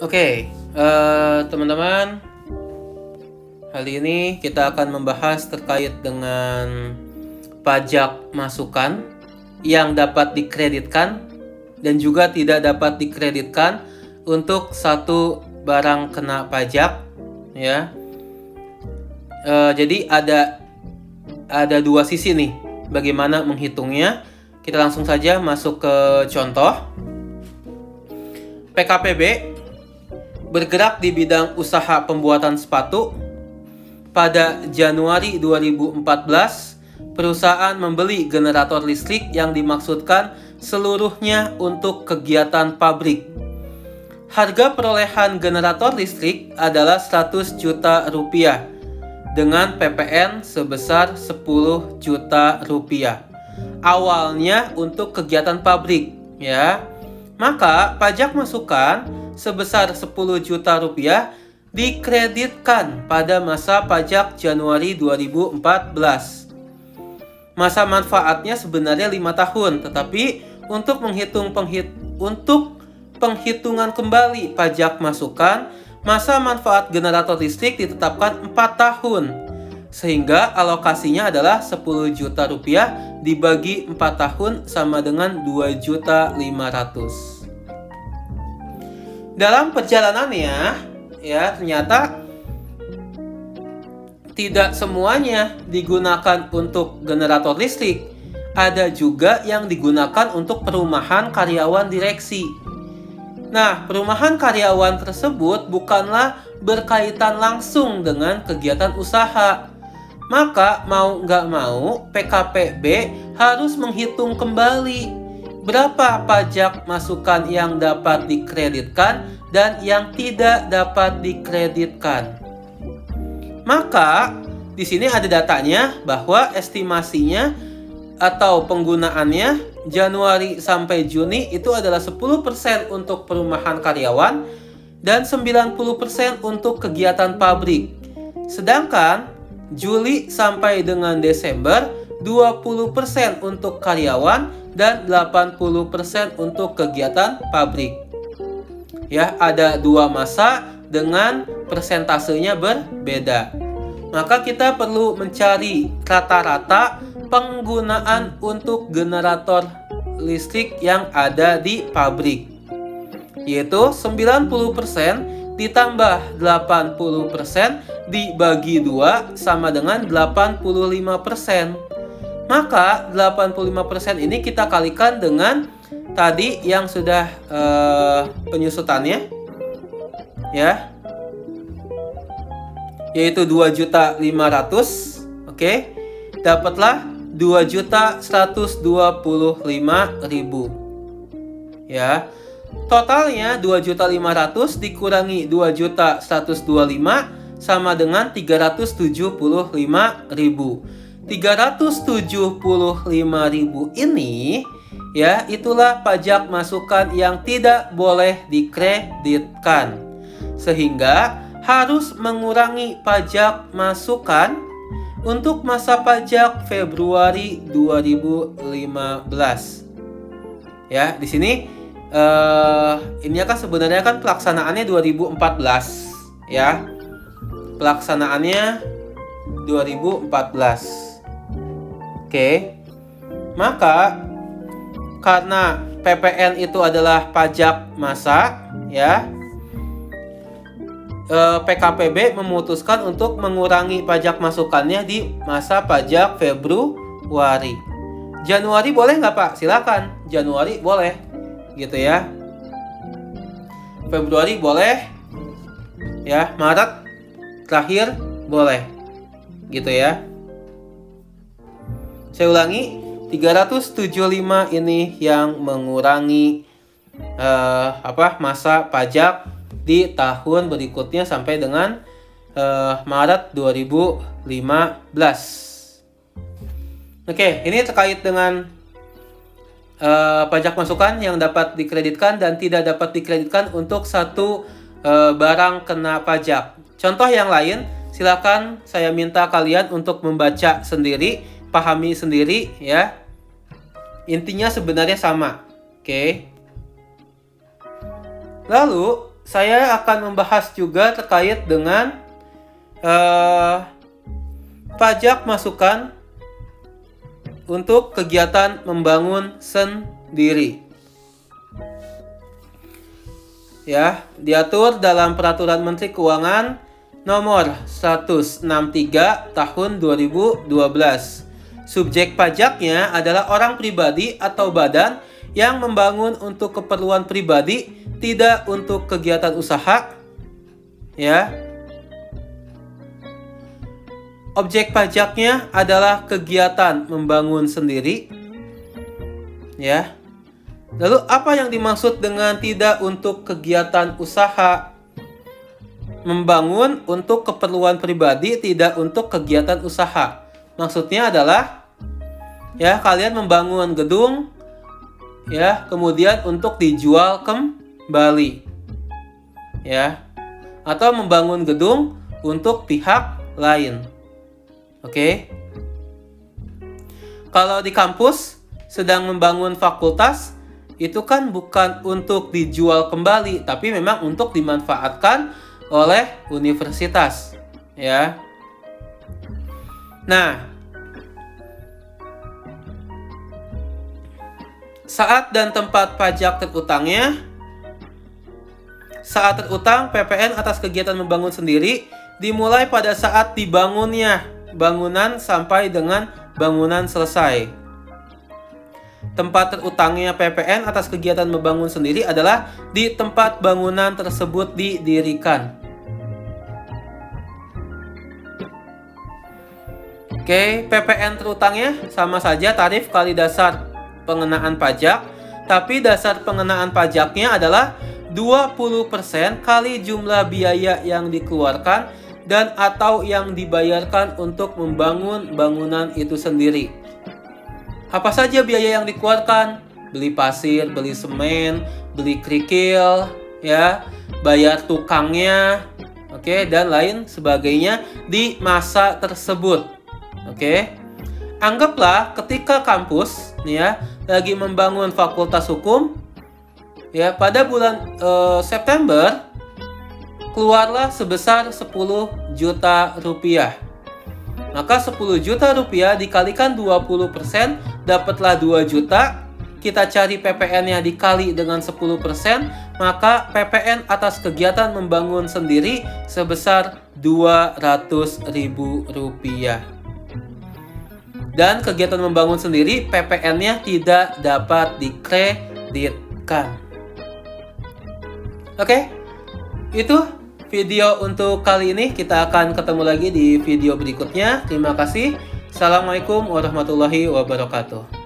Oke, teman-teman, kali ini kita akan membahas terkait dengan pajak masukan yang dapat dikreditkan dan juga tidak dapat dikreditkan untuk satu barang kena pajak, ya. Jadi ada dua sisi nih, bagaimana menghitungnya. Kita langsung saja masuk ke contoh. PKPB bergerak di bidang usaha pembuatan sepatu. Pada Januari 2014, perusahaan membeli generator listrik yang dimaksudkan seluruhnya untuk kegiatan pabrik. Harga perolehan generator listrik adalah 100 juta rupiah dengan PPN sebesar 10 juta rupiah. Awalnya untuk kegiatan pabrik, ya. Maka pajak masukan sebesar 10 juta rupiah dikreditkan pada masa pajak Januari 2014. Masa manfaatnya sebenarnya 5 tahun, tetapi untuk penghitungan kembali pajak masukan, masa manfaat generator listrik ditetapkan 4 tahun. Sehingga alokasinya adalah 10 juta rupiah dibagi 4 tahun sama dengan 2.500.000. Dalam perjalanannya, ya, ternyata tidak semuanya digunakan untuk generator listrik. Ada juga yang digunakan untuk perumahan karyawan direksi. Nah, perumahan karyawan tersebut bukanlah berkaitan langsung dengan kegiatan usaha. Maka mau nggak mau PKPB harus menghitung kembali berapa pajak masukan yang dapat dikreditkan dan yang tidak dapat dikreditkan. Maka di sini ada datanya bahwa estimasinya atau penggunaannya Januari sampai Juni itu adalah 10% untuk perumahan karyawan dan 90% untuk kegiatan pabrik. Sedangkan Juli sampai dengan Desember 20% untuk karyawan dan 80% untuk kegiatan pabrik. Ya, ada dua masa dengan persentasenya berbeda. Maka kita perlu mencari rata-rata penggunaan untuk generator listrik yang ada di pabrik, yaitu 90% ditambah 80% dibagi 2 sama dengan 85%. Maka 85% ini kita kalikan dengan tadi yang sudah penyusutannya, ya, yaitu 2.500.000. Oke, dapatlah 2.125.000. Ya, totalnya 2.500.000 dikurangi 2.125.000 sama dengan 375.000. 375.000 ini, ya, itulah pajak masukan yang tidak boleh dikreditkan. Sehingga harus mengurangi pajak masukan untuk masa pajak Februari 2015. Ya, di sini ini kan sebenarnya kan pelaksanaannya 2014, ya. Pelaksanaannya 2014. Oke, maka karena PPN itu adalah pajak masa, ya, PKPB memutuskan untuk mengurangi pajak masukannya di masa pajak Februari. Januari boleh nggak, Pak? Silakan, Januari boleh, gitu ya. Februari boleh, ya. Maret terakhir boleh, gitu ya. Saya ulangi, 375 ini yang mengurangi masa pajak di tahun berikutnya sampai dengan Maret 2015. Oke, ini terkait dengan pajak masukan yang dapat dikreditkan dan tidak dapat dikreditkan untuk satu barang kena pajak. Contoh yang lain, silakan saya minta kalian untuk membaca sendiri, pahami sendiri, ya. Intinya sebenarnya sama. Oke. Lalu saya akan membahas juga terkait dengan pajak masukan untuk kegiatan membangun sendiri. Ya, diatur dalam Peraturan Menteri Keuangan Nomor 163 Tahun 2012. Subjek pajaknya adalah orang pribadi atau badan yang membangun untuk keperluan pribadi, tidak untuk kegiatan usaha. Ya. Objek pajaknya adalah kegiatan membangun sendiri. Ya. Lalu apa yang dimaksud dengan tidak untuk kegiatan usaha? Membangun untuk keperluan pribadi, tidak untuk kegiatan usaha. Maksudnya adalah ya, kalian membangun gedung ya, kemudian untuk dijual kembali. Ya. Atau membangun gedung untuk pihak lain. Oke. Kalau di kampus sedang membangun fakultas, itu kan bukan untuk dijual kembali, tapi memang untuk dimanfaatkan oleh universitas, ya. Nah, saat dan tempat pajak terutangnya. Saat terutang PPN atas kegiatan membangun sendiri dimulai pada saat dibangunnya bangunan sampai dengan bangunan selesai. Tempat terutangnya PPN atas kegiatan membangun sendiri adalah di tempat bangunan tersebut didirikan. Oke, PPN terutangnya sama saja tarif kali dasar pengenaan pajak, tapi dasar pengenaan pajaknya adalah 20% kali jumlah biaya yang dikeluarkan dan atau yang dibayarkan untuk membangun bangunan itu sendiri. Apa saja biaya yang dikeluarkan? Beli pasir, beli semen, beli kerikil, ya, bayar tukangnya, oke, dan lain sebagainya di masa tersebut. Oke. Anggaplah ketika kampus nih ya lagi membangun fakultas hukum, ya, pada bulan September keluarlah sebesar 10 juta rupiah. Maka 10 juta rupiah dikalikan 20%, dapatlah 2 juta. Kita cari PPN-nya dikali dengan 10%, maka PPN atas kegiatan membangun sendiri sebesar Rp200.000. Dan kegiatan membangun sendiri PPN-nya tidak dapat dikreditkan. Oke, itu video untuk kali ini. Kita akan ketemu lagi di video berikutnya. Terima kasih. Assalamualaikum warahmatullahi wabarakatuh.